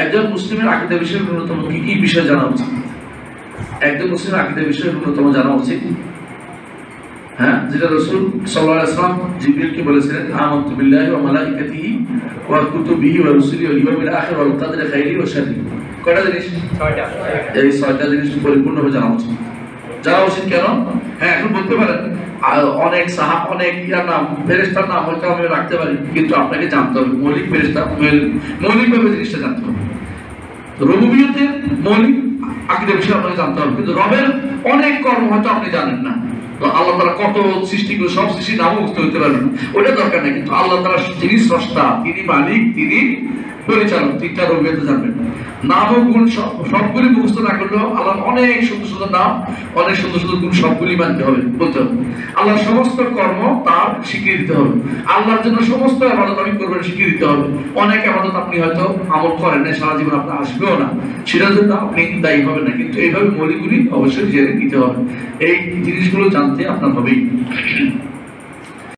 একজন মুসলিমের আকীদা বিষয়ের ন্যূনতম কি কি বিষয় জানা উচিত? একজন মুসলিমের আকীদা বিষয়ের ন্যূনতম জানা উচিত, হ্যাঁ, যেটা রাসূল সাল্লাল্লাহু আলাইহি ওয়াসাল্লাম জিবরিলকে বলেছিলেন, আমানতু বিল্লাহি ওয়া মালাইকাতিহি ওয়া কুতুবিহি ওয়া রুসুলিহি ওয়াল ইয়াউমিল আখির ওয়াল কদরি খাইরিহি ওয়া শাররিহি। কয়টা জিনিস? 6টা। এই 6টা জিনিস পরিপূর্ণভাবে জানা উচিত। জানা উচিত কেন? হ্যাঁ, এখন বলতে পারেন অনেক অনেক ইয়ার নাম, ফেরেশতার নাম হয়তো আমি রাখতে পারি, কিন্তু আপনাকে জানতে হবে মৌলিক ফেরেশতা, মৌলিকভাবে জিনিসটা জানতে হবে। রুবুবিয়তের মৌলিক আকীদা বিষয় আপনাকে জানতে হবে, কিন্তু রবের অনেক কর্ম হয়তো আপনি জানেন না। তো আল্লাহ তাআলা কত সৃষ্টি করে, সব সৃষ্টির নামও বুঝতে হতে পারবেন, ওটা দরকার নেই। কিন্তু আল্লাহ তাআলা যিনি স্রষ্টা, তিনি মালিক, তিনি পরিচালক, তিনটা রুবুবিয়ত জানবেন। নাম ও গুণ সবগুলি মুখস্থ না করলেও আল্লাহর অনেক সুন্দর সুন্দর নাম, অনেক সুন্দর সুন্দর গুণ সবগুলি মানতে হবে, বলতে হবে। আল্লাহর সমস্ত কর্ম তার স্বীকৃতি দিতে হবে। আল্লাহর জন্য সমস্ত ইবাদত আমি করবেন, স্বীকৃতি দিতে হবে। অনেক ইবাদত আপনি হয়তো আমল করেন না, সারা জীবন আপনার আসবেও না, সেটার জন্য আপনি দায়ী হবেন না, কিন্তু এইভাবে মৌলিকগুলি অবশ্যই জেনে নিতে হবে। এই জিনিসগুলো জানতে আপনার হবেই।